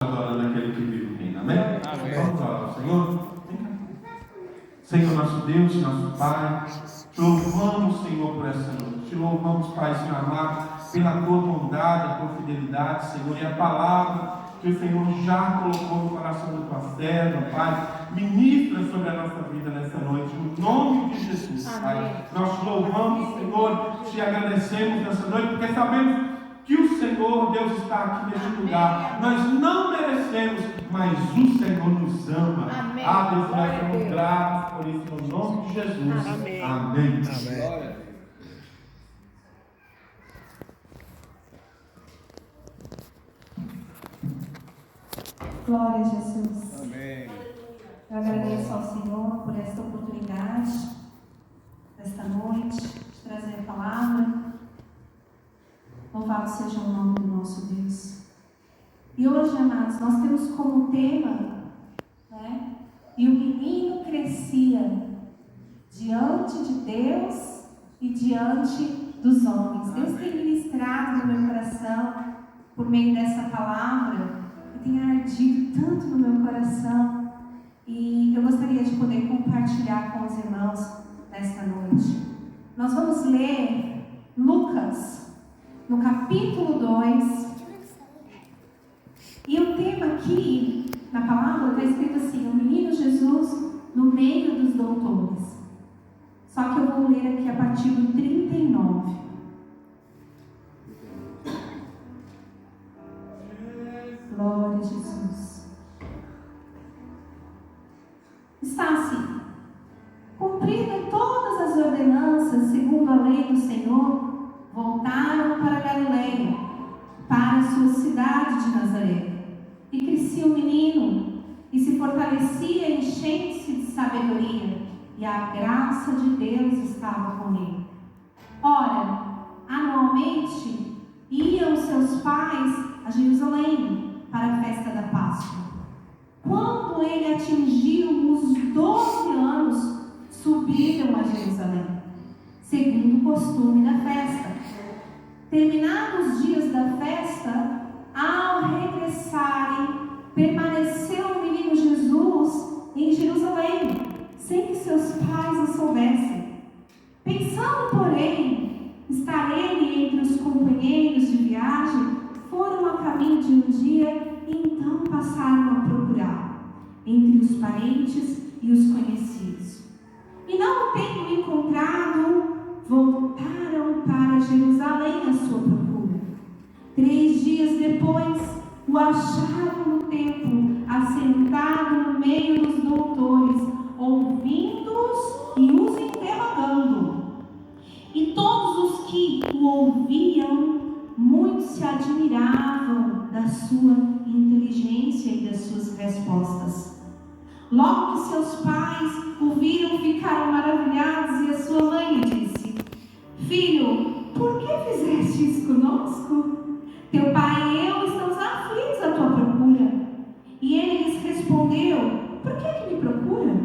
adorando aquele que vive e reina. Amém? Amém. Vamos orar, Senhor. Senhor, nosso Deus, nosso Pai, te louvamos, Senhor, por essa noite. Te louvamos, Pai, Senhor amado, pela tua bondade, a tua fidelidade, Senhor, e a palavra que o Senhor já colocou no coração da tua serva, Pai. Ministra sobre a nossa vida nessa noite, no nome de Jesus, Pai. Nós te louvamos, Senhor, te agradecemos nessa noite, porque sabemos que o Senhor, Deus, está aqui neste lugar. Nós não merecemos, mas o Senhor nos ama. Amém. Ah, Deus, nós somos gratos por isso, no nome de Jesus. Amém. Amém. Amém. Glória a Jesus. Amém. Eu agradeço ao Senhor por esta oportunidade, desta noite, de trazer a palavra. Louvado seja o nome do nosso Deus. E hoje, amados, nós temos como tema, né? E o menino crescia diante de Deus e diante dos homens. Deus tem ministrado no meu coração por meio dessa palavra. Tem ardido tanto no meu coração, e eu gostaria de poder compartilhar com os irmãos nesta noite. Nós vamos ler Lucas, no capítulo 2, e o tema aqui, na palavra, está escrito assim: o menino Jesus no meio dos doutores. Só que eu vou ler aqui a partir do 39. Glória a Jesus. Está assim: cumprindo todas as ordenanças segundo a lei do Senhor, voltaram para Galileia, para a sua cidade de Nazaré. E crescia o menino, e se fortalecia, enchendo-se de sabedoria, e a graça de Deus estava com ele. Ora, anualmente iam seus pais a Jerusalém para a festa da Páscoa. Quando ele atingiu os 12 anos, subiram a Jerusalém, segundo o costume da festa. Terminados os dias da festa, ao regressarem, permaneceu o menino Jesus em Jerusalém, sem que seus pais o soubessem. Pensando, porém, estar ele entre os companheiros de viagem, foram a caminho de um dia e então passaram a procurar entre os parentes e os conhecidos. E não o tendo encontrado, voltaram para Jerusalém à sua procura. 3 dias depois, o acharam no templo, assentado no meio dos doutores, ouvindo-os e os interrogando. E todos os que o ouviam, muitos se admiravam da sua inteligência e das suas respostas. Logo que seus pais o viram, ficaram maravilhados, e a sua mãe disse: Filho, por que fizeste isso conosco? Teu pai e eu estamos aflitos à tua procura. E ele lhes respondeu: Por que me procura?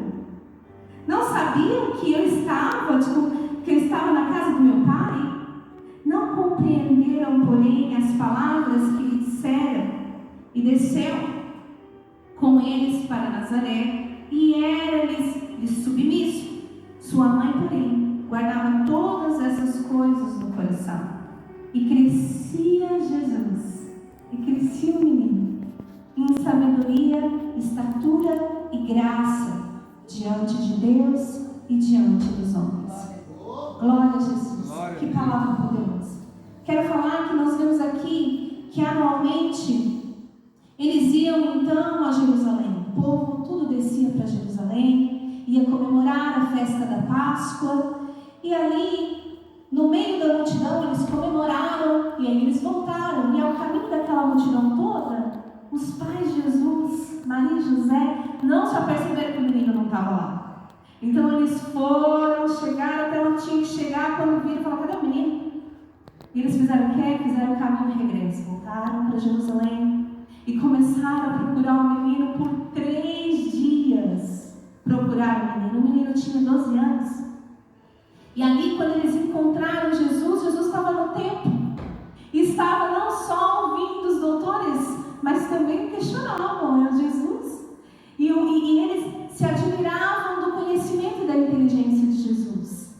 Não sabiam que eu estava na casa do meu pai? Não compreenderam, porém, as palavras que lhe disseram, e desceu com eles para Nazaré, e era-lhes submisso. Sua mãe, porém, guardava todas essas coisas no coração. E crescia Jesus, e crescia o menino, em sabedoria, estatura e graça, diante de Deus e diante dos homens. Glória a Jesus. Glória Que a Deus. palavra poderosa. Quero falar que nós vemos aqui que anualmente eles iam então a Jerusalém. O povo tudo descia para Jerusalém, ia comemorar a festa da Páscoa, e ali no meio da multidão eles comemoraram, e aí eles voltaram, e ao caminho daquela multidão toda, os pais de Jesus, Maria e José, não se aperceberam que o menino não estava lá. Então eles foram, chegaram até onde tinham que chegar, quando viram, falaram: cadê o menino? E eles fizeram o quê? Fizeram o caminho de regresso, voltaram para Jerusalém e começaram a procurar o menino por 3 dias. Procuraram o menino. O menino tinha 12 anos. E ali, quando eles encontraram Jesus, Jesus estava no templo. E estava não só ouvindo os doutores, mas também questionavam a Jesus. E eles se admiravam do conhecimento e da inteligência de Jesus.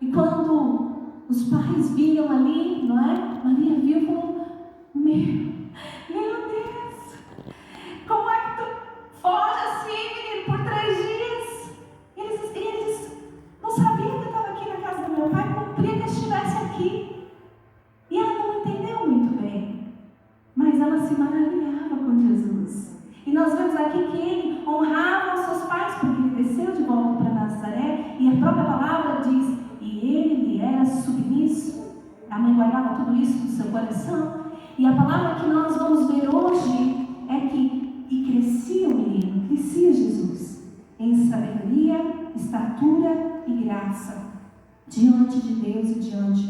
E quando os pais viram ali, não é? Maria viu e falou: meu Deus, como é que tu foge assim, menino, por 3 dias? Eles não sabiam que eu estava aqui na casa do meu pai, cumpria que eu estivesse aqui. E ela não entendeu muito bem, mas ela se maravilhava com Jesus. E nós vemos aqui que ele honrava os seus pais, porque ele desceu de volta para Nazaré, e a própria palavra diz: e ele lhe era submisso. A mãe guardava tudo isso no seu coração. E a palavra que nós vamos ver hoje é que e crescia o menino, crescia Jesus, em sabedoria, estatura e graça, diante de Deus e diante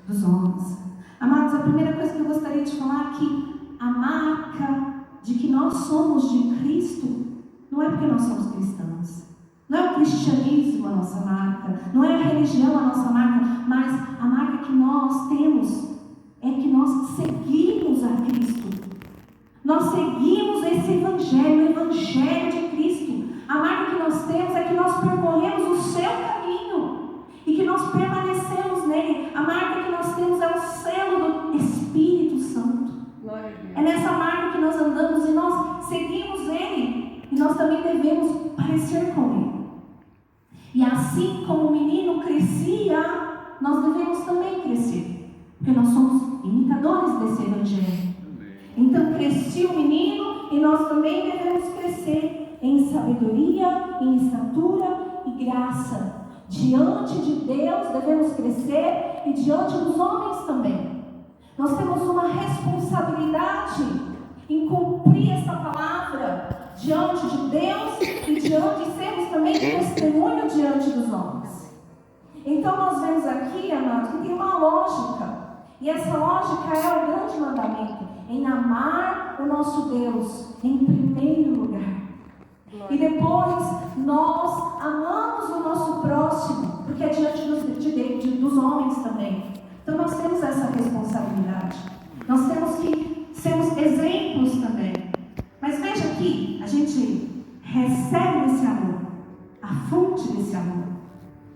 dos homens. Amados, a primeira coisa que eu gostaria de falar é que a marca de que nós somos de Cristo não é porque nós somos cristãos. Não é o cristianismo a nossa marca, não é a religião a nossa marca, mas a marca que nós temos é que nós seguimos a Cristo. Nós seguimos esse Evangelho, o Evangelho de Cristo. A marca que nós temos é que nós percorremos o seu caminho e que nós permanecemos nele. A marca que nós temos é o selo do Espírito Santo. É nessa marca que nós andamos e nós seguimos ele. E nós também devemos parecer com ele. E assim como o menino crescia, nós devemos também crescer. Porque nós somos imitadores desse Evangelho. Então crescia o menino e nós também devemos crescer em sabedoria, em estatura e graça. Diante de Deus devemos crescer e diante dos homens também. Nós temos uma responsabilidade em cumprir essa palavra diante de Deus e sermos também testemunho diante dos homens. Então nós vemos aqui, amados, que tem uma lógica. E essa lógica é o grande mandamento, em amar o nosso Deus em primeiro lugar. E depois nós amamos o nosso próximo, porque é diante dos homens também. Então nós temos essa responsabilidade. Nós temos que sermos exemplos também. Mas veja aqui, a gente recebe esse amor, a fonte desse amor.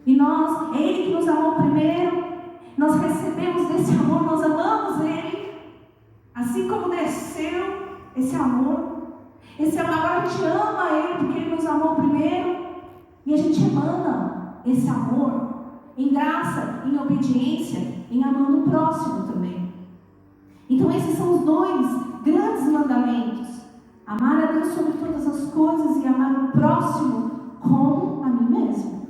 E é Ele que nos amou primeiro. Nós recebemos desse amor, nós amamos Ele. Assim como desceu esse amor. Agora a gente ama Ele porque Ele nos amou primeiro. E a gente emana esse amor em graça, em obediência, em amando o próximo também. Então esses são os 2 grandes mandamentos. Amar a Deus sobre todas as coisas e amar o próximo como a mim mesmo.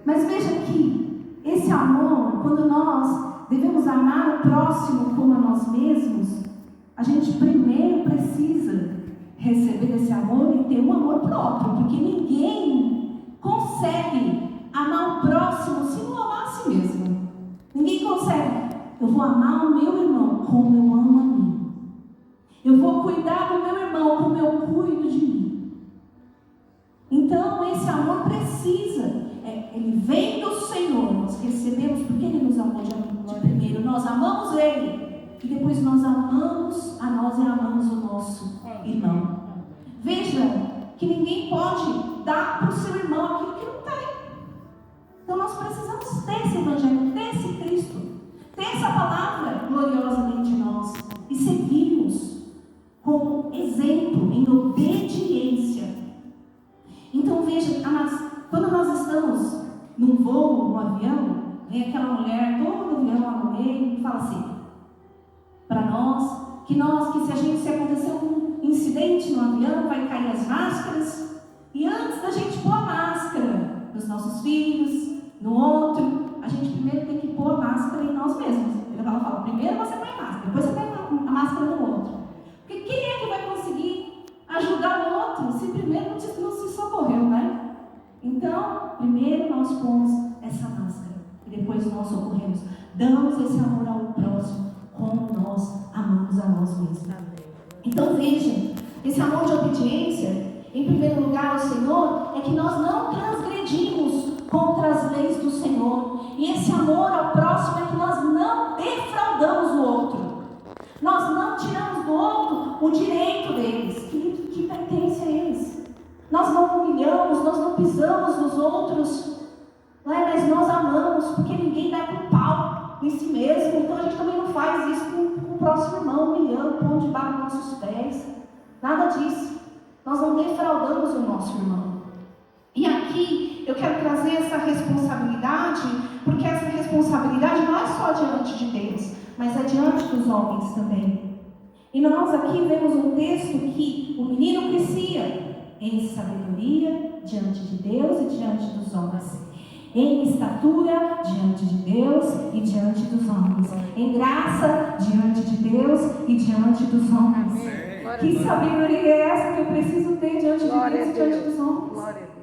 Mas veja aqui, esse amor, quando nós devemos amar o próximo como a nós mesmos, a gente primeiro precisa receber esse amor e ter um amor próprio, porque ninguém consegue amar o próximo se não amar a si mesmo. Ninguém consegue. Eu vou amar o meu irmão como eu amo a mim. Eu vou cuidar do meu irmão como eu cuido de mim. Então esse amor precisa, ele vem do Senhor. Nós recebemos porque Ele nos amou de primeiro. Nós amamos Ele e depois nós amamos a nós e amamos o nosso irmão. Veja que ninguém pode dar para o seu irmão aquilo que não tem. Então nós precisamos ter esse Evangelho, ter esse Cristo, ter essa palavra gloriosa dentro de nós e seguirmos como exemplo em obediência. Então veja, amados, quando nós estamos num voo, num avião, vem aquela mulher, todo o avião lá no meio, e fala assim, para nós, que se acontecer um incidente no avião, vai cair as máscaras, e antes da gente pôr a máscara nos nossos filhos, no outro, a gente primeiro tem que pôr a máscara em nós mesmos. Ela fala, primeiro você põe a máscara, depois você põe a máscara no outro. Porque quem é que vai conseguir ajudar o outro se primeiro não se socorreu, né? Então, primeiro nós pomos essa máscara e depois nós socorremos. Damos esse amor ao próximo como nós amamos a nós mesmos. Então veja, esse amor de obediência, em primeiro lugar ao Senhor, é que nós não transgredimos contra as leis do Senhor. E esse amor ao próximo é que nós não defraudamos o outro. Nós não tiramos do outro o direito pisamos nos outros, mas nós amamos, porque ninguém dá com pau em si mesmo. Então a gente também não faz isso com o próximo irmão, humilhando, pondo debaixo dos nossos pés. Nada disso. Nós não defraudamos o nosso irmão. E aqui eu quero trazer essa responsabilidade, porque essa responsabilidade não é só diante de Deus, mas é diante dos homens também. E nós aqui vemos um texto que o menino crescia em sabedoria diante de Deus e diante dos homens, em estatura diante de Deus e diante dos homens, em graça diante de Deus e diante dos homens. Que sabedoria é essa que eu preciso ter diante de Deus e diante dos homens? Glória a Deus.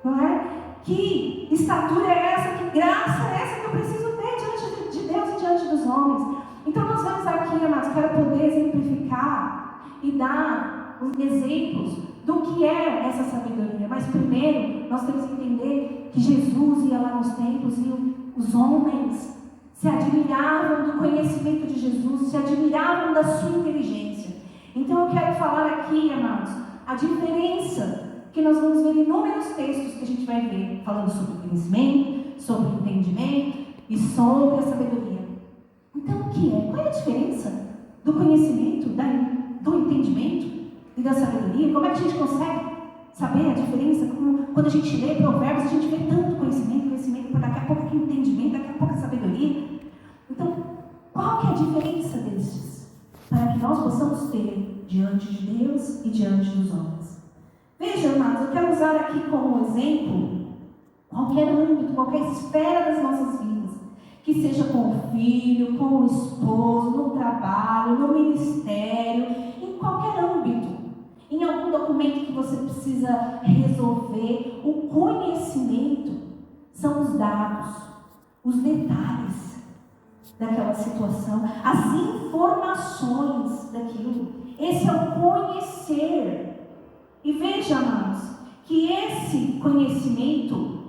Não é? Que estatura é essa, que graça é essa que eu preciso ter diante de Deus e diante dos homens? Então nós vamos aqui, amados, para poder exemplificar e dar os exemplos do que é essa sabedoria. Mas primeiro, nós temos que entender que Jesus ia lá nos templos e os homens se admiravam do conhecimento de Jesus, se admiravam da sua inteligência. Então eu quero falar aqui, amados, a diferença que nós vamos ver em inúmeros textos que a gente vai ver, falando sobre o conhecimento, sobre o entendimento e sobre a sabedoria. Então o que é? Qual é a diferença do conhecimento, do entendimento e da sabedoria? Como é que a gente consegue saber a diferença? Quando a gente lê Provérbios, a gente vê tanto conhecimento, por daqui a pouco é entendimento, daqui a pouco é sabedoria. Então, qual que é a diferença desses? Para que nós possamos ter diante de Deus e diante dos homens. Veja, amados, eu quero usar aqui como exemplo qualquer âmbito, qualquer esfera das nossas vidas, que seja com o filho, com o esposo, no trabalho, no ministério, em qualquer âmbito, em algum documento que você precisa resolver. O conhecimento são os dados, os detalhes daquela situação, as informações daquilo. Esse é o conhecer. E veja, amados, que esse conhecimento,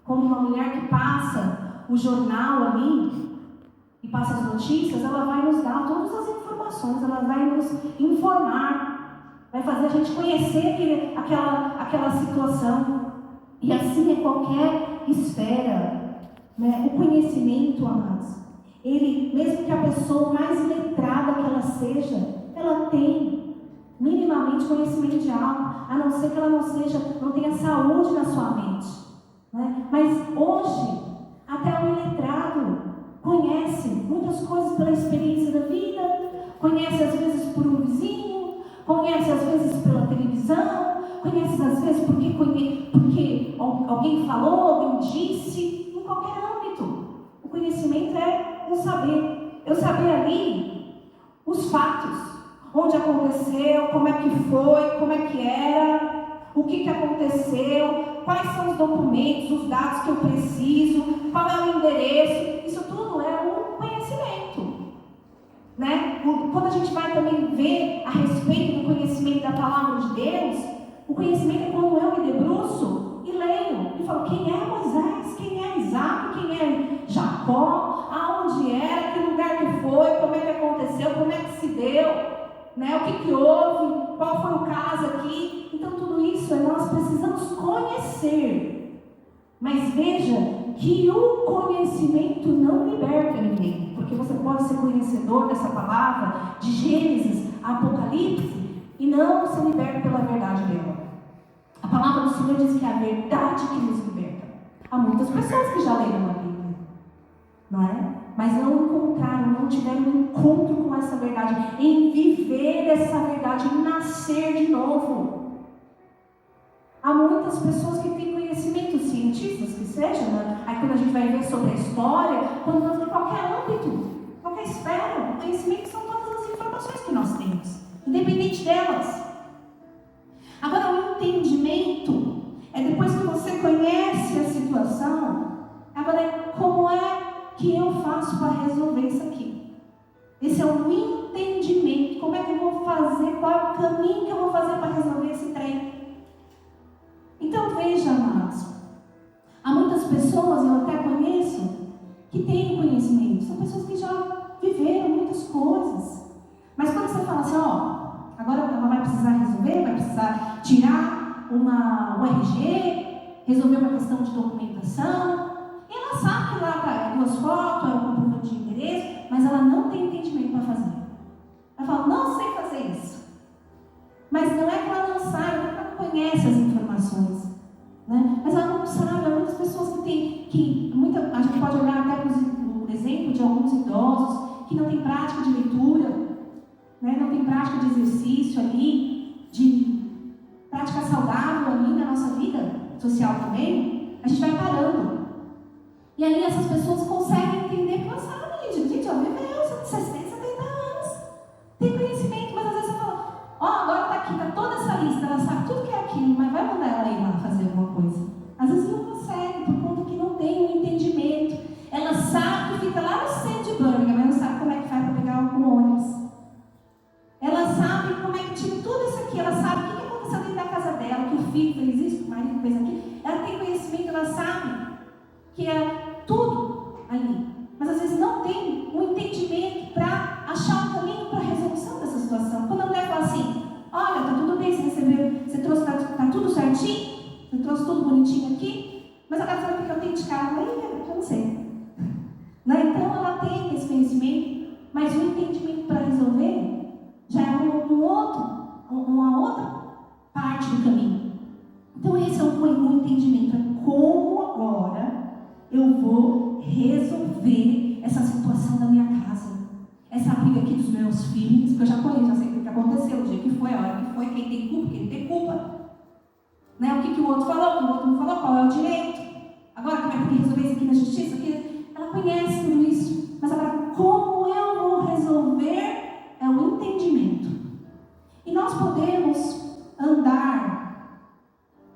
como uma mulher que passa o jornal ali e passa as notícias, ela vai nos dar todas as informações, ela vai nos informar, vai fazer a gente conhecer aquela situação. E assim é qualquer esfera, né? O conhecimento, amados, ele, mesmo que a pessoa mais letrada que ela seja, ela tem minimamente conhecimento de algo, a não ser que ela não tenha saúde na sua mente, né? Mas hoje, até o iletrado conhece muitas coisas pela experiência da vida, conhece às vezes por um vizinho, conhece às vezes pela televisão, conhece às vezes porque alguém falou, alguém disse, em qualquer âmbito. O conhecimento é o saber. Eu saber ali os fatos, onde aconteceu, como é que foi, como é que era, o que aconteceu, quais são os documentos, os dados que eu preciso, qual é o endereço. Isso tudo é um conhecimento, né? Quando a gente vai também ver a respeito do conhecimento da palavra de Deus, o conhecimento é quando eu me debruço e leio e falo: quem é Moisés, quem é Isaac, quem é Jacó, aonde era, que lugar que foi, como é que aconteceu, como é que se deu, né? O que houve, qual foi o caso aqui. Então tudo isso nós precisamos conhecer. Mas veja que o conhecimento não liberta ninguém, porque você pode ser conhecedor dessa palavra de Gênesis a Apocalipse e não ser liberto pela verdade dela. A palavra do Senhor diz que é a verdade que nos liberta. Há muitas pessoas que já leram a Bíblia, não é? Mas não encontraram, não tiveram um encontro com essa verdade, em viver essa verdade, em nascer de novo. Há muitas pessoas que têm conhecimento, cientistas que seja, né? Aí quando a gente vai ver sobre a história, quando nós vemos qualquer âmbito, qualquer esfera, o conhecimento são todas as informações que nós temos, independente delas. Agora, o entendimento é depois que você conhece a situação, agora é como é que eu faço para resolver isso aqui. Esse é o entendimento. Como é que eu vou fazer? Qual é o caminho que eu vou fazer para resolver esse trem? Então veja, amados, há muitas pessoas, eu até conheço, que têm conhecimento. São pessoas que já viveram muitas coisas. Mas quando você fala assim, agora ela vai precisar resolver, vai precisar tirar o RG, resolver uma questão de documentação. E ela sabe que lá está 2 fotos, é um comprovante de endereço, mas ela não tem entendimento para fazer. Ela fala, não sei fazer isso. Mas não é que ela não sabe, não é que ela não conhece as informações. Né? Mas ela não sabe, há muitas pessoas que têm, a gente pode olhar até o exemplo de alguns idosos que não têm prática de leitura, né? Não tem prática de exercício ali, de prática saudável ali na nossa vida social também. A gente vai parando. E aí essas pessoas conseguem entender que elas sabem, gente, ela viveu 60, 70 anos, tem conhecimento, mas às vezes você fala, agora está aqui, está toda essa lista, ela sabe tudo que é aquilo, mas vai mandar ela ir lá fazer alguma coisa. Às vezes não consegue, por conta que não tem um entendimento. Ela sabe que fica lá no centro de Birmingham, mas não sabe como é que faz para pegar o ônibus. Ela sabe como é que tira tudo isso aqui, ela sabe o que aconteceu dentro da casa dela, que o filho fez isso, que o marido fez aquilo. Ela tem conhecimento, ela sabe que é tudo ali. Mas às vezes não tem um entendimento para achar um caminho para a resolução dessa situação. Quando a mulher fala assim, olha, tá tudo bem, você recebeu, você trouxe, tá tudo certinho, você trouxe tudo bonitinho aqui, mas agora sabe o que eu tenho de casa? Eu não sei. Né? Então ela tem esse conhecimento, mas o entendimento para resolver já é uma outra parte do caminho. Então esse é o entendimento, é como agora eu vou resolver essa situação da minha casa, essa briga aqui dos meus filhos, que eu já conheço, já sei o que aconteceu, o dia que foi, a hora que foi, quem tem culpa, quem não tem culpa, né? O que o outro falou, o que o outro não falou, qual é o direito, agora que vai ter que resolver isso aqui na justiça, aqui, ela conhece tudo isso, mas agora como eu vou resolver é o entendimento. E nós podemos andar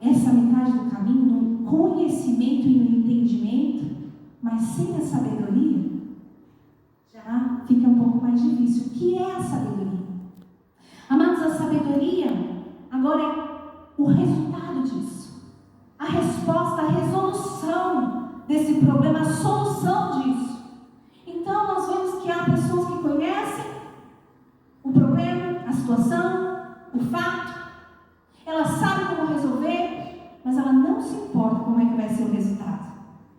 essa metade do caminho no conhecimento e no entendimento, mas sem a sabedoria, já fica um pouco mais difícil. O que é a sabedoria? Amados, a sabedoria agora é o resultado disso. A resposta, a resolução desse problema, a solução disso. Então nós vemos que há pessoas que conhecem o problema, a situação, o fato, ela sabe como resolver, mas ela não se importa como é que vai ser o resultado,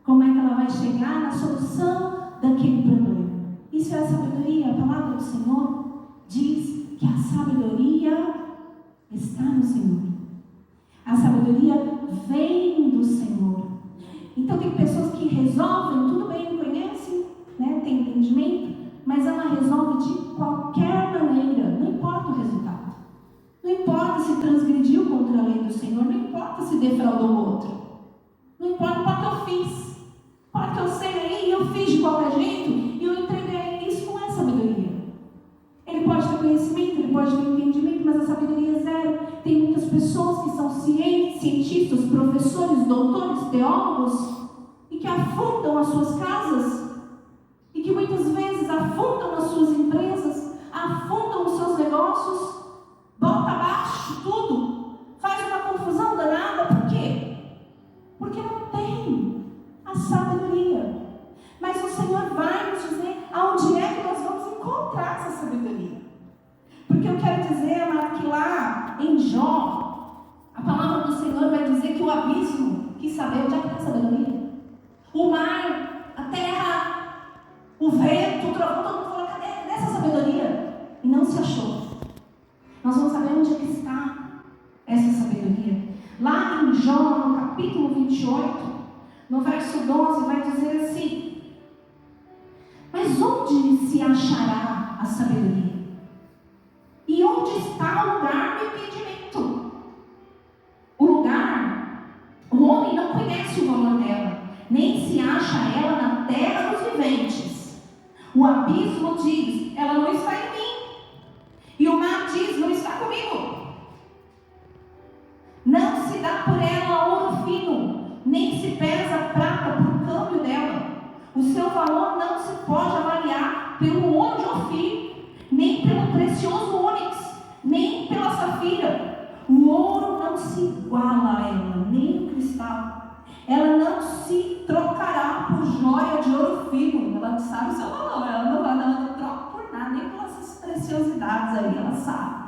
como é que ela vai chegar na solução daquele problema. Isso é a sabedoria. A palavra do Senhor diz que a sabedoria está no Senhor. A sabedoria vem do Senhor. Então tem pessoas que resolvem, tudo bem, conhecem, né, tem entendimento, mas ela resolve de qualquer maneira, não importa o resultado. Não importa se transgrediu contra a lei do Senhor, não importa se defraudou o outro. Não importa o que eu fiz. Importa que eu sei aí, eu fiz de qualquer jeito e eu entreguei a ele. Isso não é sabedoria. Ele pode ter conhecimento, ele pode ter entendimento, mas a sabedoria é zero. Tem muitas pessoas que são cientistas, professores, doutores, teólogos, e que afundam as suas casas, e que muitas vezes afundam as suas empresas, afundam os seus negócios, bota abaixo tudo, faz uma confusão danada. Por quê? Porque não tem a sabedoria. Mas o Senhor vai nos dizer aonde é que nós vamos encontrar essa sabedoria. Porque eu quero dizer, amado, que lá em Jó, a palavra do Senhor vai dizer que o abismo quis saber onde é que está a sabedoria. O mar, a terra, o vento, o trovão, todo mundo falou, cadê essa sabedoria? E não se achou. Nós vamos saber onde é que está essa sabedoria. Lá em Jó, no capítulo 28, no verso 12, vai dizer assim: mas onde se achará a sabedoria? E onde está o lugar do entendimento? O lugar, o homem não conhece o valor dela, nem se acha ela na terra dos viventes. O abismo diz, ela não está em mim. E o mar diz, não está comigo. Não se dá por ela ouro fino, nem se pesa prata por câmbio dela. O seu valor não se pode avaliar pelo ouro de Ofir, nem pelo precioso ônix, nem pela safira. O ouro não se iguala a ela, nem o cristal. Ela não se trocará por joia de ouro fino. Ela sabe o seu valor, ela não troca por nada, nem pelas preciosidades aí, ela sabe.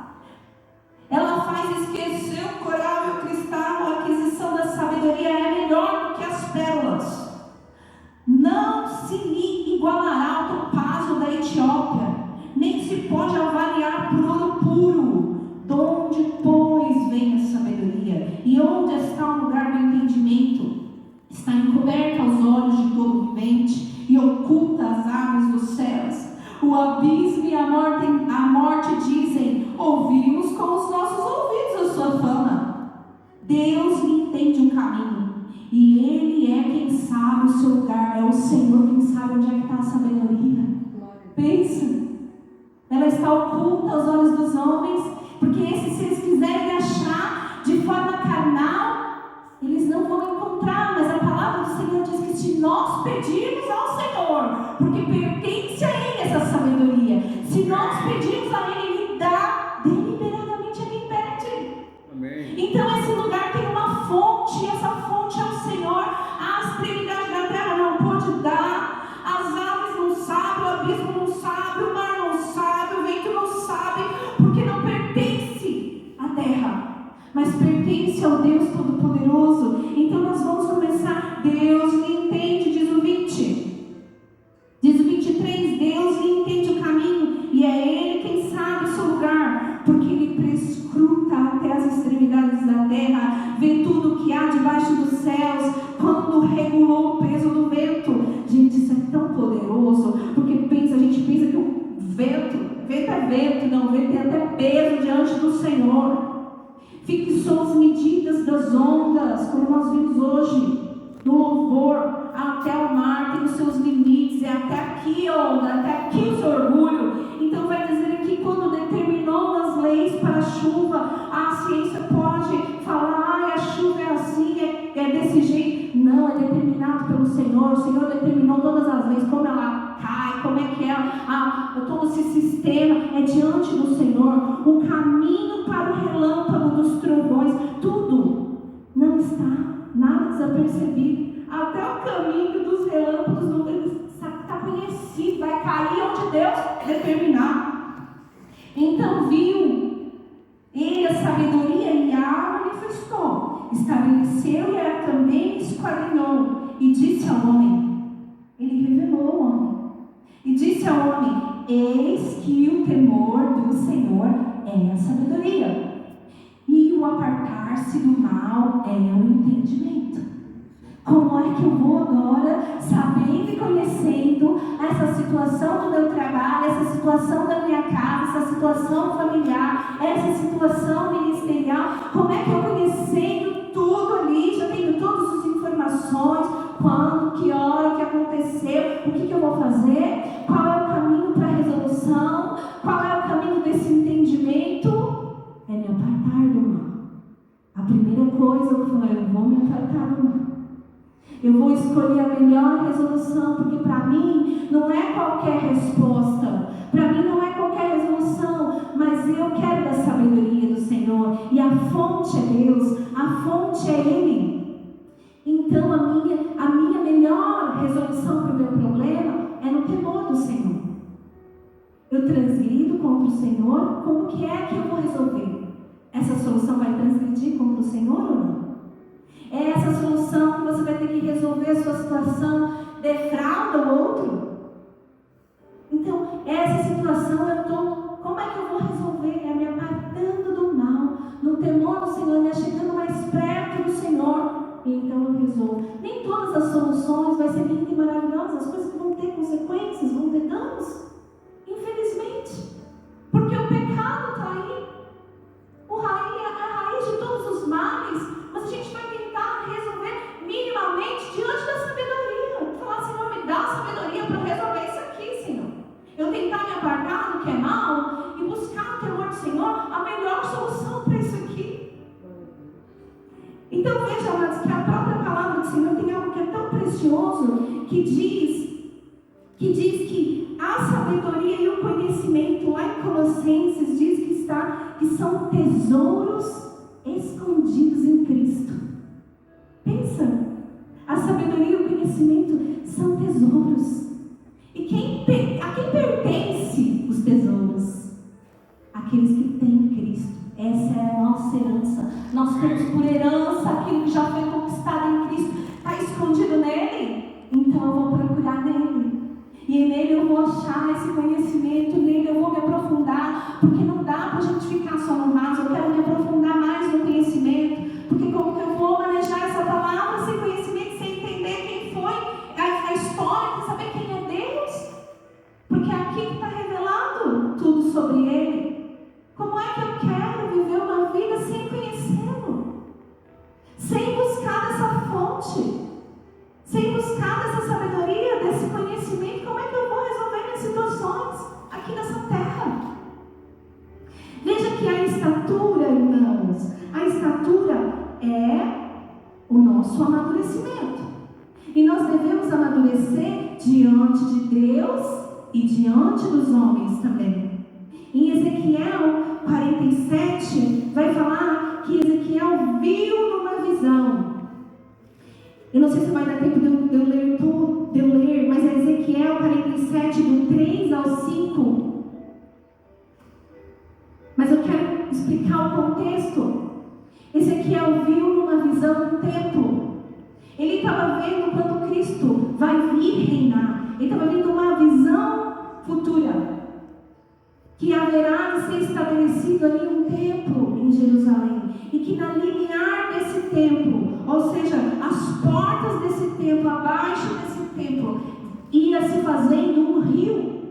Ela faz esquecer o coral e o cristal todo vivente e oculta as aves dos céus. O abismo e a morte dizem: ouvimos com os nossos ouvidos a sua fama. Deus lhe entende o caminho, e Ele é quem sabe o seu lugar. É o Senhor quem sabe onde é que está a sabedoria. Pensa, ela está oculta aos olhos dos homens, porque se eles quiserem achar de forma carnal, eles não vão encontrar. Mas a palavra do Senhor diz que se nós pedirmos ao Senhor, porque pertence a Ele essa sabedoria, se nós pedirmos a Ele, Ele dá deliberadamente a quem pede. Amém. Então esse lugar tem uma fonte, e essa fonte é o Senhor. A extremidade da terra não pode dar, as aves não sabem, o abismo não sabe, o mar não sabe, o vento não sabe, porque não pertence à terra, mas pertence ao Deus Todo-Poderoso. Então nós vamos começar. Deus lhe entende, diz o 20. Diz o 23, Deus lhe entende o caminho, e é Ele quem sabe o seu lugar, porque Ele prescruta até as extremidades da terra, vê tudo o que há debaixo dos céus, quando regulou o peso do vento. Gente, isso é tão poderoso, porque a gente pensa que o vento é vento, não, o vento tem até peso diante do Senhor. Fixou as medidas das ondas, como nós vimos hoje, no louvor, até o mar tem os seus limites, é até aqui onda, até aqui o seu orgulho. Então vai dizer aqui, quando determinou as leis para a chuva, a ciência pode falar, a chuva é assim, é desse jeito. Não, é determinado pelo Senhor. O Senhor determinou todas as leis, como ela cai, como é que é, todo esse sistema é diante do Senhor. O caminho para o relâmpago dos trovões, tudo não está nada desapercebido. Até o caminho dos relâmpagos não está conhecido, vai cair onde Deus determinar. Então viu Ele a sabedoria e a manifestou, estabeleceu e ela também esquadrinhou, e disse ao homem, Ele revelou ao homem, e disse ao homem: eis que o temor do Senhor é a sabedoria, e o apartar-se do mal é o entendimento. Como é que eu vou agora, sabendo e conhecendo essa situação do meu trabalho, essa situação da minha casa, essa situação familiar, essa situação ministerial, como é que eu conhecendo tudo ali, já tenho todas as informações, quando, que hora, o que aconteceu, o que eu vou fazer, qual é o caminho para a resolução, qual é o caminho desse entendimento? É me apartar do mal. A primeira coisa eu falei, eu vou me apartar do mal. Eu vou escolher a melhor resolução, porque para mim não é qualquer resposta, para mim não é qualquer resolução, mas eu quero da sabedoria do Senhor, e a fonte é Deus, a fonte é Ele. Então a minha melhor resolução para o meu problema é no temor do Senhor. Eu transgrido contra o Senhor, como que é que eu vou resolver? Essa solução vai transgredir contra o Senhor ou não? É essa solução que você vai ter que resolver a sua situação, defrauda o outro? Então, essa situação como é que eu vou resolver? É me apartando do mal, no temor do Senhor, me chegando mais perto do Senhor. Então eu resolvo. Nem todas as soluções vai ser lindas e maravilhosas, as coisas vão ter consequências, vão ter danos. Infelizmente. Porque o pecado está aí. A raiz de todos os males. Mas a gente vai tentar resolver minimamente diante da sabedoria. Falar, Senhor, me dá sabedoria para resolver isso aqui, Senhor. Eu tentar me apartar do que é mal e buscar no temor do Senhor a melhor solução para isso aqui. Então veja, amados, que a própria palavra do Senhor tem algo que é tão precioso, que diz que a sabedoria e o conhecimento, lá em Colossenses, diz que são tesouros escondidos em Cristo. Pensa, a sabedoria e o conhecimento são tesouros. E a quem pertence os tesouros? Aqueles que têm Cristo. Essa é a nossa herança. Nós temos por herança aquilo que já foi conquistado em Cristo. Está escondido nele? Então eu vou procurar nele. E nele eu vou achar esse conhecimento, nele eu vou me aprofundar, porque não dá para a gente ficar só no raso, eu quero me aprofundar mais no conhecimento, porque como que eu vou manejar essa palavra sem conhecimento, sem entender quem foi a podemos amadurecer diante de Deus e diante dos homens também. Em Ezequiel 47, vai falar que Ezequiel viu numa visão. Eu não sei se vai dar tempo de eu ler, mas é Ezequiel 47, do 3 ao 5. Mas eu quero explicar o contexto. Ezequiel viu numa visão um templo. Ele estava vendo quando Cristo vai vir reinar. Ele estava vendo uma visão futura, que haverá de ser estabelecido ali um templo em Jerusalém, e que na limiar desse templo, ou seja, as portas desse templo, abaixo desse templo, ia se fazendo um rio.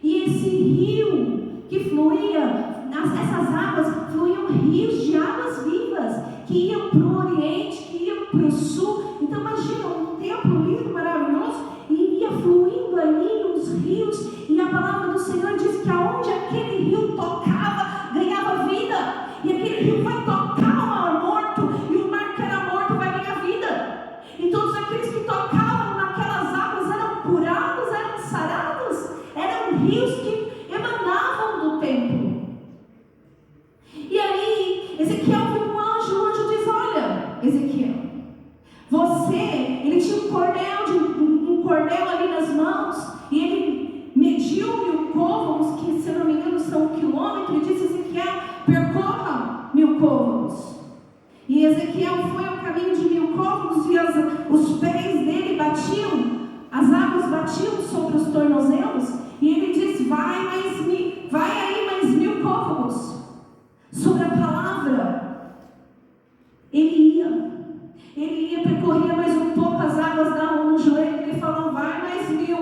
E esse rio que fluía, essas águas fluíam rios de águas vivas, que iam para o oriente, que iam para o sul. Então imagina um templo lindo, maravilhoso, e ia fluindo ali uns rios, e a palavra do Senhor diz que aonde aquele rio tocava, ganhava vida, e aquele rio vai tocar o mar morto, e o mar que era morto vai ganhar vida, e todos aqueles que tocavam naquelas águas eram curados, eram sarados, eram rios que emanavam do templo. E aí Ezequiel viu um anjo, o anjo diz: olha, Ezequiel, ele tinha um cordel ali nas mãos, e ele mediu 1.000 côvados, que se eu não me engano são 1 quilômetro, e disse: Ezequiel, percorra 1.000 côvados. E Ezequiel foi ao caminho de 1.000 côvados, e os pés dele batiam, as águas batiam sobre os tornozelos, e ele diz: vai aí mais 1.000 côvados. Sobre a palavra, ele ia percorrer mais um pouco, as águas davam no joelho, ele falou: vai mais 1.000.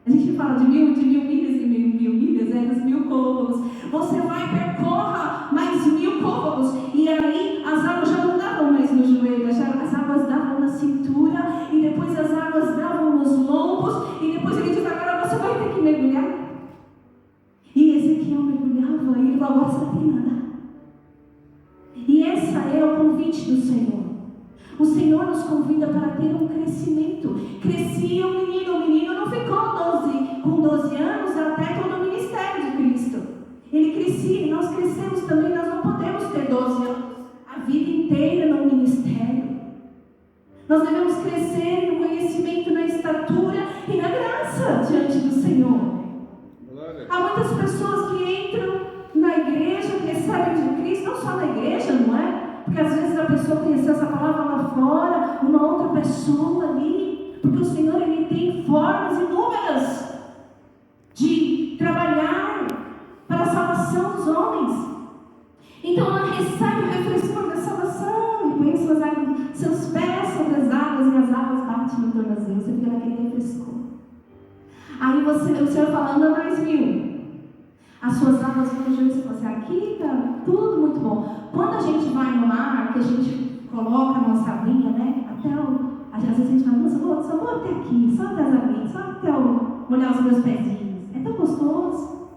A gente fala de 1.000 milhas e 1.000 milhas, dos 1.000 côvados. Você vai, percorra mais 1.000 côvados. E aí as águas já não davam mais no joelho, as águas davam na cintura, e depois as águas davam nos lombos, e depois ele diz: agora você vai ter que mergulhar. E Ezequiel mergulhava, e ele falou: agora você não tem nada. E esse é o convite do Senhor. O Senhor nos convida para ter um crescimento. Crescia o menino não ficou com 12 anos até todo o ministério de Cristo. Ele crescia, e nós crescemos também. Nós não podemos ter 12 anos a vida inteira no ministério. Nós devemos crescer no conhecimento, na estatura e na graça diante do Senhor. Há muitas pessoas que entram na igreja, que recebem de Cristo, não só na igreja, não é? Porque às vezes a pessoa conheceu essa palavra lá fora, uma outra pessoa ali, porque o Senhor, Ele tem formas inúmeras de trabalhar para a salvação dos homens. Então ela recebe o refrescor da salvação, e põe seus pés sobre as águas, e as águas batem no tornozelo, você fica naquele refrescor. Aí o Senhor fala: anda mais 1.000. As suas águas vão no joelho, você fala assim: aqui está tudo muito bom. Quando a gente vai no mar, que a gente coloca a nossa aguinha, né? Às vezes a gente fala: só vou até aqui, só até as aguinhas, só até molhar os meus pezinhos. É tão gostoso.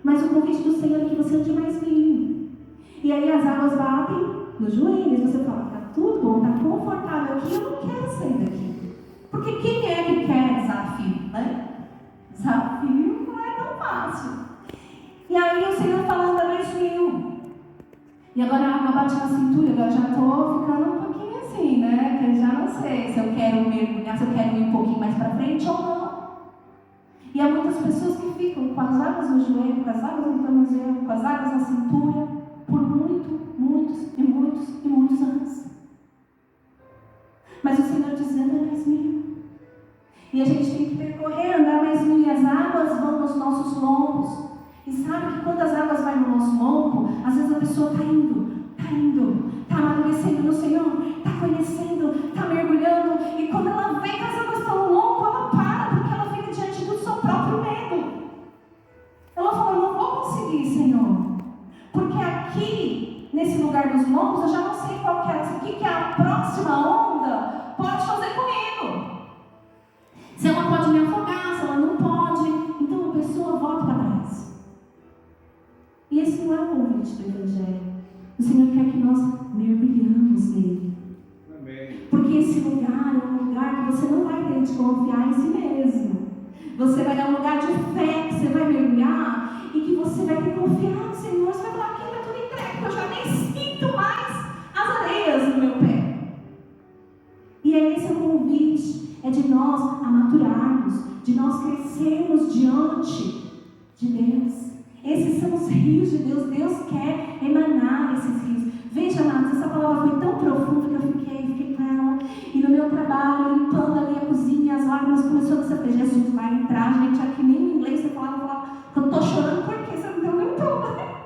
Mas o convite do Senhor é que você ande mais 1.000. E aí as águas batem nos joelhos, você fala: está tudo bom, está confortável aqui, eu não quero sair daqui. Porque quem é que quer desafio, né? Desafio não é tão fácil. E aí o Senhor fala: anda mais 1.000. E agora a água bate na cintura, eu já estou ficando um pouquinho assim, né? Que eu já não sei se eu quero mergulhar, se eu quero ir um pouquinho mais para frente ou não. E há muitas pessoas que ficam com as águas no joelho, com as águas no tornozelo, com as águas na cintura, por muitos anos. Mas o Senhor diz: anda mais 1.000. E a gente tem que percorrer, andar mais 1.000, e as águas vão nos nossos lombos. E sabe que quando as águas vão no nosso lombo, às vezes a pessoa está indo, está amadurecendo no Senhor, está conhecendo, está mergulhando, e quando ela vê que as águas estão no lombo, ela para, porque ela fica diante do seu próprio medo. Ela fala: eu não vou conseguir, Senhor, porque aqui, nesse lugar dos lombos, eu já não sei qual que é, o que a próxima onda pode fazer comigo. Se ela pode me afogar, se ela não pode, então a pessoa volta para trás. E esse não é o convite do Evangelho. O Senhor quer que nós mergulhamos nele. Amém. Porque esse lugar é um lugar que você não vai ter de confiar em si mesmo. Você vai dar um lugar de fé, que você vai mergulhar e que você vai ter que confiar no Senhor. Você vai falar, aqui está tudo entregue, eu já nem sinto mais as areias no meu pé. E é esse o convite, é de nós amaturarmos, de nós crescermos diante de Deus. Esses são os rios de Deus. Deus quer emanar esses rios. Veja, amados, essa palavra foi tão profunda que eu fiquei com ela. E no meu trabalho, limpando ali a cozinha, as lágrimas começaram a ser, Jesus vai entrar, gente, aqui nem em inglês você falava que eu estou chorando porque você não deu nem problema.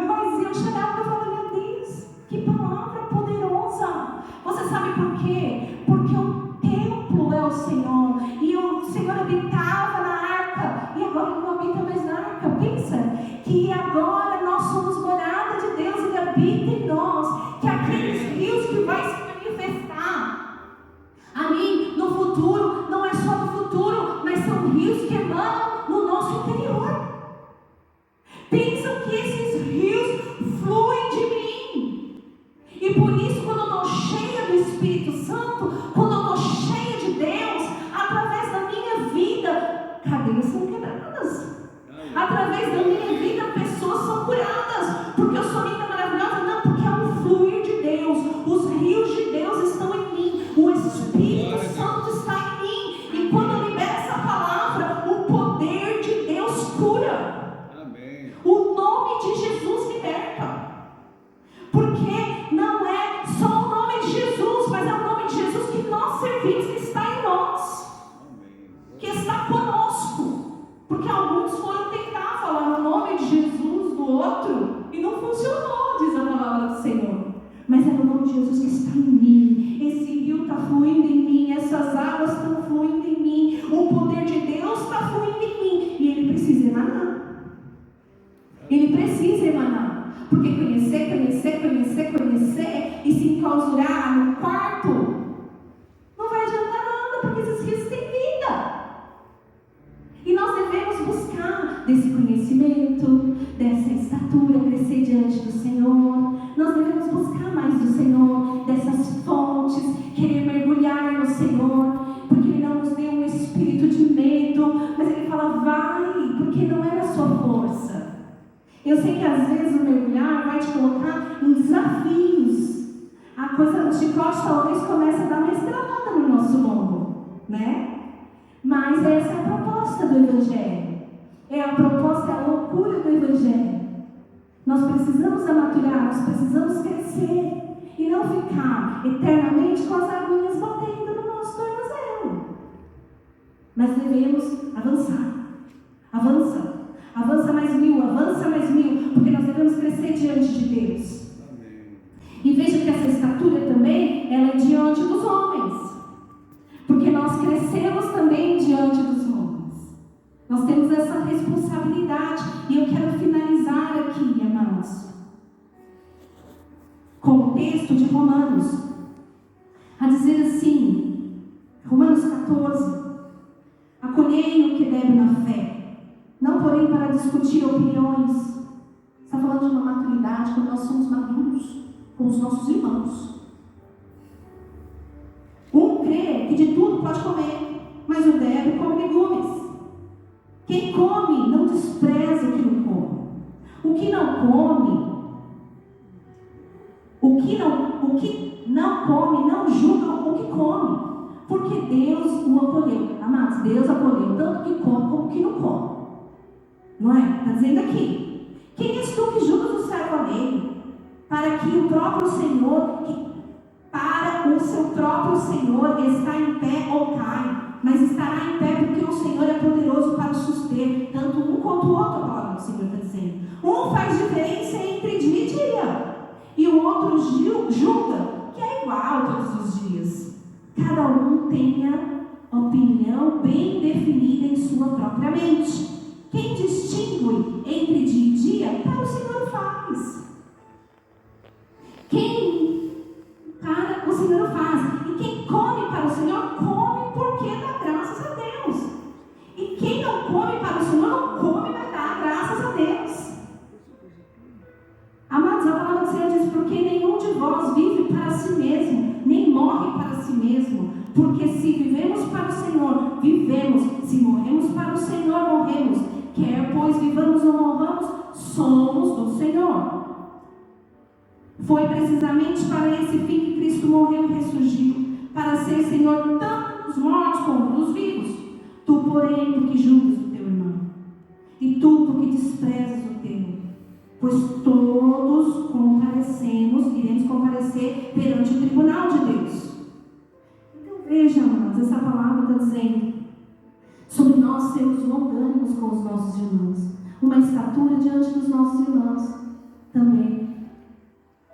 Mas eu chorava e falava, meu Deus, que palavra poderosa. Você sabe por quê? Porque o templo é o Senhor. E o Senhor habitava na arca. E agora ele não habita mais na arca. Pensa que agora nós somos morada de Deus. Ele habita em nós. Que aqueles rios que vai se manifestar ali no futuro, não é só no futuro, mas são rios que emanam no nosso interior. Pensam que esses rios fluem de mim. E por isso, quando eu estou cheia do Espírito Santo, quando eu estou cheia de Deus, através da minha vida, cadeias são quebradas. Através da minha vida, pessoas são curadas. Porque eu sou linda, maravilhosa? Não, porque é um fluir de Deus. Os rios de Deus estão em mim. O Espírito Santo está em mim. E quando eu libero essa palavra, o poder de Deus cura. Amém. O nome de Jesus liberta. Porque não é só o nome de Jesus, mas é o nome de Jesus que nós servimos, que está em nós. Que está conosco. Porque alguns foram tentar falar o nome de Jesus do outro e não funcionou, diz a palavra do Senhor. Mas é o nome de Jesus que está em mim. Esse rio está fluindo em mim, essas águas estão fluindo em mim, o poder de Deus está fluindo em mim. E ele precisa emanar. Ele precisa emanar. Porque conhecer e se enclausurar no quarto não vai adiantar nada, porque esses rios têm vida. E nós devemos buscar desse conhecimento, dessa estatura, crescer diante do Senhor. Nós devemos buscar mais do Senhor, dessas fontes, querer mergulhar no Senhor, porque Ele não nos deu um espírito de medo, mas Ele fala, vai, porque não é a sua força. Eu sei que às vezes o mergulhar vai te colocar em desafios. A coisa do chicote talvez comece a dar uma estralada no nosso lombo, né? Mas essa é a proposta do Evangelho. É a proposta, é a loucura do Evangelho. Nós precisamos amaturar, nós precisamos crescer. E não ficar eternamente com as aguinhas batendo no nosso tornozelo. Mas devemos avançar. Avança mais mil, porque nós devemos crescer diante de Deus. Amém. E veja que essa estatura também, ela é diante dos homens. Porque nós crescemos também diante dos homens. Nós temos essa responsabilidade. E eu quero finalizar aqui, amados, com o texto de Romanos. A dizer assim, Romanos 14. Acolhei o que deve na fé. Não, porém, para discutir opiniões. Está falando de uma maturidade quando nós somos maduros com os nossos irmãos. Um crê que de tudo pode comer, mas o débil come legumes. Quem come não despreza o que não come. O que não come não julga o que come, porque Deus o acolheu. Amados, Deus acolheu tanto que come como que não come. Não é? Está dizendo aqui. Quem és tu que julgas o servo alheio? Para que o próprio Senhor, para o seu próprio Senhor está em pé ou cai, mas estará em pé porque o Senhor é poderoso para suster, tanto um quanto o outro, a palavra do Senhor está dizendo. Um faz diferença entre dia e dia, e o outro julga que é igual todos os dias. Cada um tenha opinião bem definida em sua própria mente. Quem distingue entre dia e dia, para o Senhor faz. Quem para o Senhor faz. E quem come para o Senhor, come porque dá graças a Deus. E quem não come para o Senhor, não come, mas dá graças a Deus. Amados, a palavra do Senhor diz, porque nenhum de vós vive para si mesmo, nem morre Foi precisamente para esse fim que Cristo morreu e ressurgiu, para ser Senhor tanto dos mortos como dos vivos. Tu, porém, tu que julgas o teu irmão, e tu que desprezas o teu, pois todos iremos comparecer perante o tribunal de Deus. Então veja, amados, essa palavra está dizendo sobre nós sermos longânimos com os nossos irmãos, uma estatura diante dos nossos irmãos também.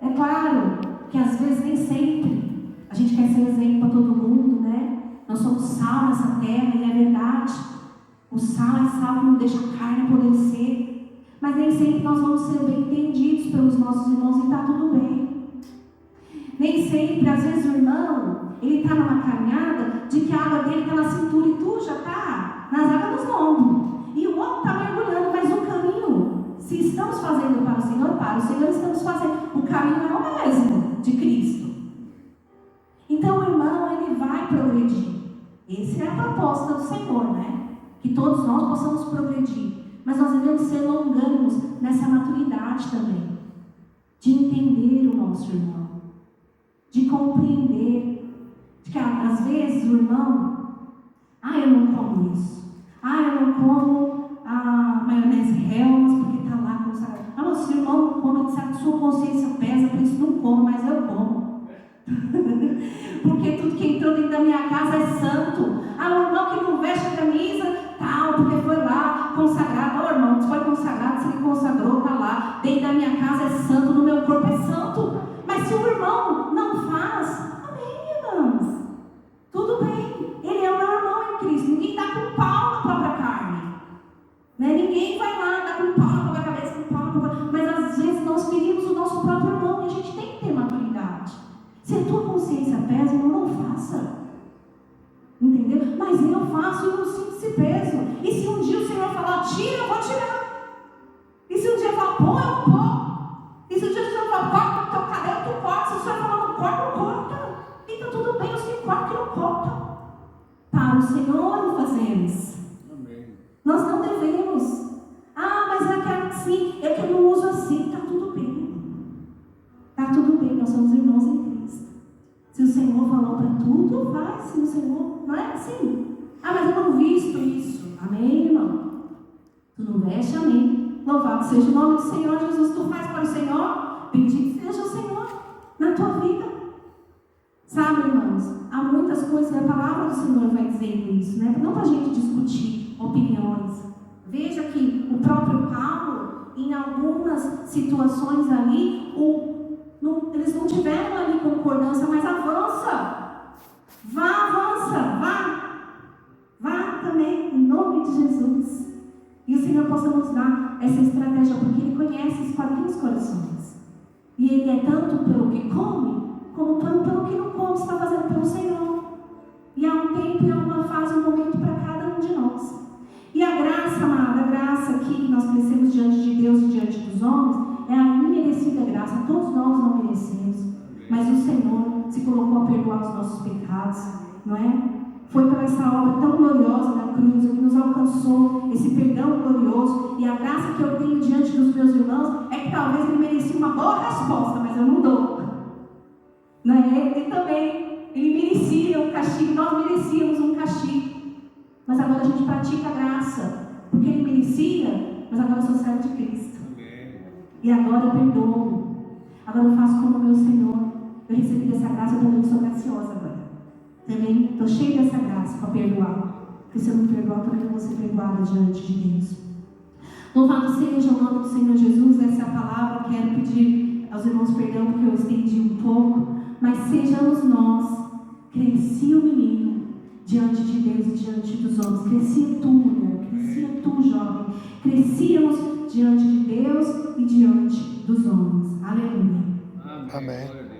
É claro que às vezes nem sempre a gente quer ser exemplo para todo mundo, né? Nós somos sal nessa terra e é verdade. O sal é sal que não deixa a carne apodrecer. Mas nem sempre nós vamos ser bem entendidos pelos nossos irmãos e está tudo bem. Nem sempre, às vezes o irmão, ele está numa caminhada de que a água dele está na cintura e tu já está nas águas dos ombros. E o outro está mergulhando, mas o caminho, se estamos fazendo para o Senhor estamos fazendo. O caminho é o mesmo de Cristo. Então o irmão, ele vai progredir. Essa é a proposta do Senhor, né? Que todos nós possamos progredir. Mas nós devemos ser longânimos nessa maturidade também. De entender o nosso irmão. De compreender. De que às vezes o irmão, eu não como isso. Eu não como a maionese Helmas porque está lá consagrado. Mas se o irmão não come, sabe que sua consciência pesa, por isso não como, mas eu como. Porque tudo que entrou dentro da minha casa é santo. O irmão que não veste a camisa, tal, porque foi lá consagrado. Irmão, se foi consagrado, se ele consagrou, está lá. Dentro da minha casa é santo, no meu corpo é santo. Mas se o irmão não faz, amém, irmãos. Tudo bem, ele é o meu irmão em Cristo. Ninguém está com pau na própria carne, né? Ninguém vai lá dar com pau na própria cabeça, com pau na própria... Mas às vezes nós ferimos o nosso próprio irmão e a gente tem que ter maturidade. Se a tua consciência pesa, não faça. Entendeu? Mas eu faço e eu não sinto esse peso. E se um dia o Senhor falar, tira, eu vou tirar. E se um dia eu falar, pô, eu pô. E se um dia o Senhor falar, corta o teu cabelo, tu corta. Se o Senhor falar, não corta, não corta. Então tudo bem, os que cortam, que não cortam. Para o Senhor fazemos. Amém. Nós não devemos. Mas é que assim, é que eu não uso assim. Está tudo bem. Está tudo bem, nós somos irmãos em Cristo. Se o Senhor falou para tudo, vai. Se o Senhor, não é assim. Mas eu não visto isso. Amém, irmão? Tu não veste, amém. Louvado seja o nome do Senhor Jesus. Tu faz para o Senhor, bendito seja o Senhor na tua vida. Sabe, irmãos, há muitas coisas, a palavra do Senhor vai dizendo isso, né? Não para a gente discutir opiniões. Veja que o próprio Paulo, em algumas situações ali, eles não tiveram ali concordância, mas avança. Vá também, em nome de Jesus. E o Senhor possa nos dar essa estratégia, porque Ele conhece os quadrinhos corações. E Ele é tanto pelo que come, como pelo que não come, está fazendo pelo Senhor. E há um tempo e há uma fase, um momento para cada um de nós. E a graça, amada, a graça aqui que nós crescemos diante de Deus e diante dos homens, é a imerecida graça. Todos nós não merecemos, mas o Senhor se colocou a perdoar os nossos pecados, não é? Foi por essa obra tão gloriosa da cruz que nos alcançou esse perdão glorioso. E a graça que eu tenho diante dos meus irmãos é que talvez ele merecia uma boa resposta, mas eu não dou. Não é? Ele também, ele merecia um castigo, nós merecíamos um castigo. Mas agora a gente pratica a graça, porque ele merecia, mas agora eu sou servo de Cristo. E agora eu perdoo. Agora eu faço como o meu Senhor. Eu recebi dessa graça, eu também sou graciosa agora. Também estou cheia dessa graça para perdoar. Porque se eu não perdoar, também não vou ser perdoada diante de Deus. Louvado seja o nome do Senhor Jesus. Essa é a palavra. Quero pedir aos irmãos perdão porque eu estendi um pouco. Mas sejamos nós. Crescia o menino diante de Deus e diante dos homens. Crescia tu, mulher. Crescia tu, jovem. Crescíamos diante de Deus e diante dos homens. Aleluia. Amém.